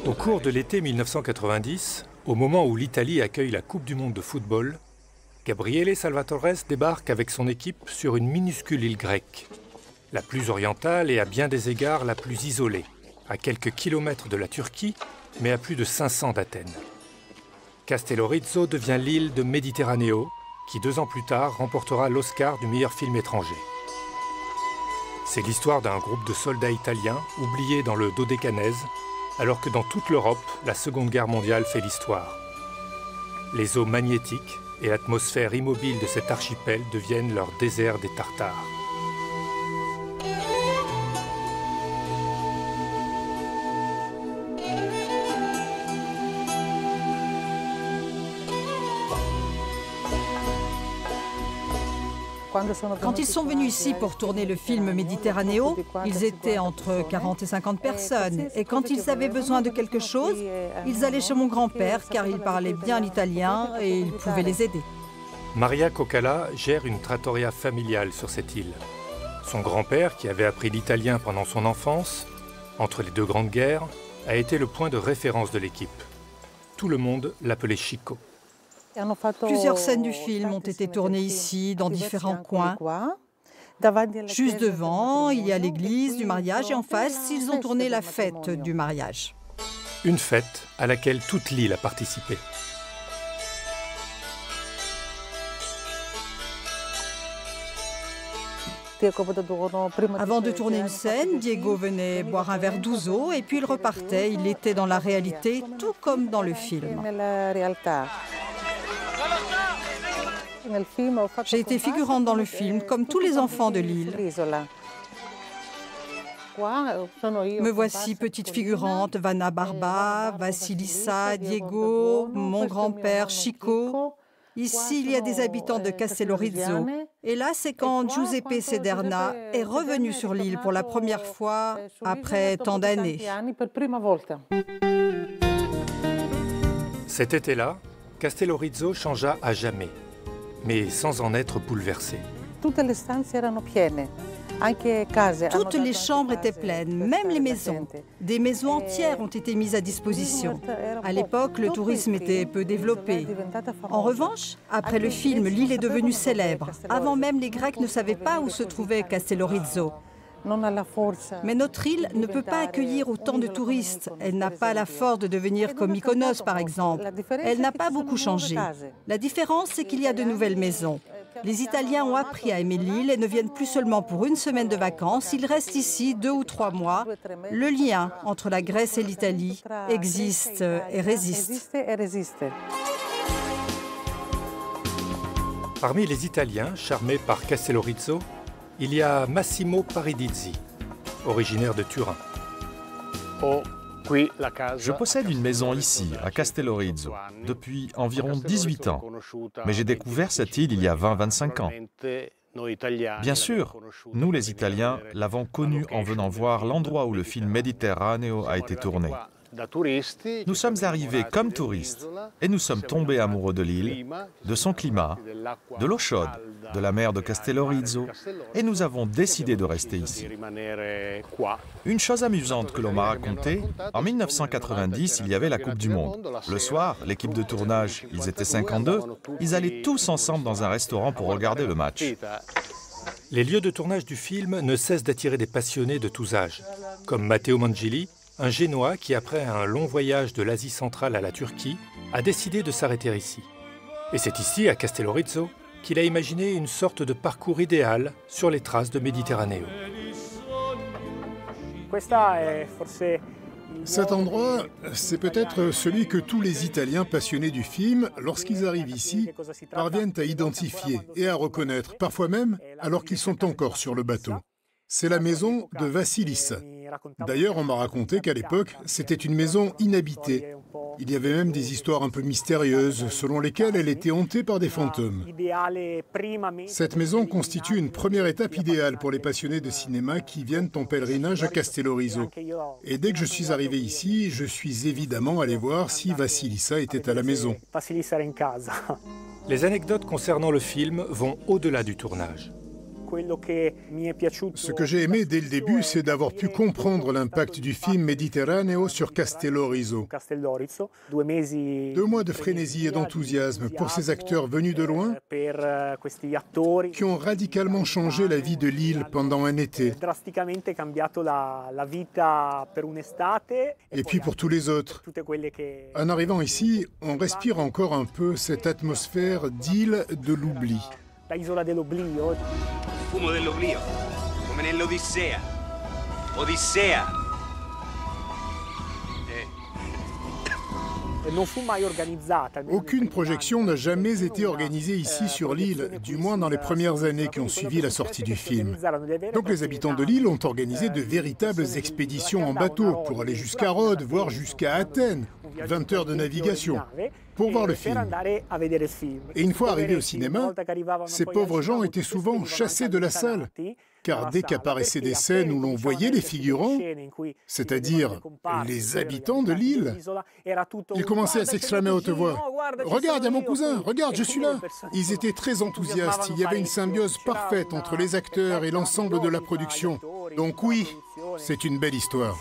Au cours de l'été 1990, au moment où l'Italie accueille la Coupe du monde de football, Gabriele Salvatores débarque avec son équipe sur une minuscule île grecque, la plus orientale et à bien des égards la plus isolée, à quelques kilomètres de la Turquie, mais à plus de 500 d'Athènes. Castellorizzo devient l'île de Mediterraneo, qui 2 ans plus tard remportera l'Oscar du meilleur film étranger. C'est l'histoire d'un groupe de soldats italiens oubliés dans le Dodécanèse, alors que dans toute l'Europe, la Seconde Guerre mondiale fait l'histoire. Les eaux magnétiques et l'atmosphère immobile de cet archipel deviennent leur désert des Tartares. Quand ils sont venus ici pour tourner le film Mediterraneo, ils étaient entre 40 et 50 personnes. Et quand ils avaient besoin de quelque chose, ils allaient chez mon grand-père car il parlait bien l'italien et il pouvait les aider. Maria Coccala gère une trattoria familiale sur cette île. Son grand-père, qui avait appris l'italien pendant son enfance, entre les 2 grandes guerres, a été le point de référence de l'équipe. Tout le monde l'appelait Chico. Plusieurs scènes du film ont été tournées ici, dans différents coins. Juste devant, il y a l'église du mariage et en face, ils ont tourné la fête du mariage. Une fête à laquelle toute l'île a participé. Avant de tourner une scène, Diego venait boire un verre d'ouzo et puis il repartait. Il était dans la réalité, tout comme dans le film. J'ai été figurante dans le film, comme tous les enfants de l'île. Me voici petite figurante, Vanna Barba, Vassilissa, Diego, mon grand-père Chico. Ici, il y a des habitants de Castellorizzo. Et là, c'est quand Giuseppe Sederna est revenu sur l'île pour la première fois après tant d'années. Cet été-là, Castellorizzo changea à jamais, mais sans en être bouleversé. Toutes les chambres étaient pleines, même les maisons. Des maisons entières ont été mises à disposition. À l'époque, le tourisme était peu développé. En revanche, après le film, l'île est devenue célèbre. Avant même, les Grecs ne savaient pas où se trouvait Castellorizzo. Mais notre île ne peut pas accueillir autant de touristes. Elle n'a pas la force de devenir comme Mykonos, par exemple. Elle n'a pas beaucoup changé. La différence, c'est qu'il y a de nouvelles maisons. Les Italiens ont appris à aimer l'île et ne viennent plus seulement pour une semaine de vacances. Ils restent ici 2 ou 3 mois. Le lien entre la Grèce et l'Italie existe et résiste. Parmi les Italiens charmés par Castellorizzo, il y a Massimo Paridizzi, originaire de Turin. Je possède une maison ici, à Castellorizzo, depuis environ 18 ans. Mais j'ai découvert cette île il y a 20-25 ans. Bien sûr, nous les Italiens l'avons connue en venant voir l'endroit où le film Mediterraneo a été tourné. Nous sommes arrivés comme touristes et nous sommes tombés amoureux de l'île, de son climat, de l'eau chaude, de la mer de Castellorizzo et nous avons décidé de rester ici. Une chose amusante que l'on m'a racontée, en 1990, il y avait la Coupe du Monde. Le soir, l'équipe de tournage, ils étaient 52, ils allaient tous ensemble dans un restaurant pour regarder le match. Les lieux de tournage du film ne cessent d'attirer des passionnés de tous âges, comme Matteo Mangili, un Génois qui, après un long voyage de l'Asie centrale à la Turquie, a décidé de s'arrêter ici. Et c'est ici, à Castellorizzo, qu'il a imaginé une sorte de parcours idéal sur les traces de Méditerraneo. Cet endroit, c'est peut-être celui que tous les Italiens passionnés du film, lorsqu'ils arrivent ici, parviennent à identifier et à reconnaître, parfois même alors qu'ils sont encore sur le bateau. C'est la maison de Vassilissa. D'ailleurs, on m'a raconté qu'à l'époque, c'était une maison inhabitée. Il y avait même des histoires un peu mystérieuses, selon lesquelles elle était hantée par des fantômes. Cette maison constitue une première étape idéale pour les passionnés de cinéma qui viennent en pèlerinage à Castellorizzo. Et dès que je suis arrivé ici, je suis évidemment allé voir si Vassilissa était à la maison. Les anecdotes concernant le film vont au-delà du tournage. Ce que j'ai aimé dès le début, c'est d'avoir pu comprendre l'impact du film Mediterraneo sur Castello-Riso. 2 mois de frénésie et d'enthousiasme pour ces acteurs venus de loin qui ont radicalement changé la vie de l'île pendant un été. Et puis pour tous les autres. En arrivant ici, on respire encore un peu cette atmosphère d'île de l'oubli. L'isola dell'oblio. Fumo dell'oblio, come nell'Odissea. Odissea. Aucune projection n'a jamais été organisée ici sur l'île, du moins dans les premières années qui ont suivi la sortie du film. Donc les habitants de l'île ont organisé de véritables expéditions en bateau pour aller jusqu'à Rhodes, voire jusqu'à Athènes, 20 heures de navigation, pour voir le film. Et une fois arrivés au cinéma, ces pauvres gens étaient souvent chassés de la salle, car dès qu'apparaissaient des scènes où l'on voyait les figurants, c'est-à-dire les habitants de l'île, ils commençaient à s'exclamer à haute voix « Regarde, il y a mon cousin, regarde, je suis là !» Ils étaient très enthousiastes, il y avait une symbiose parfaite entre les acteurs et l'ensemble de la production. Donc oui, c'est une belle histoire.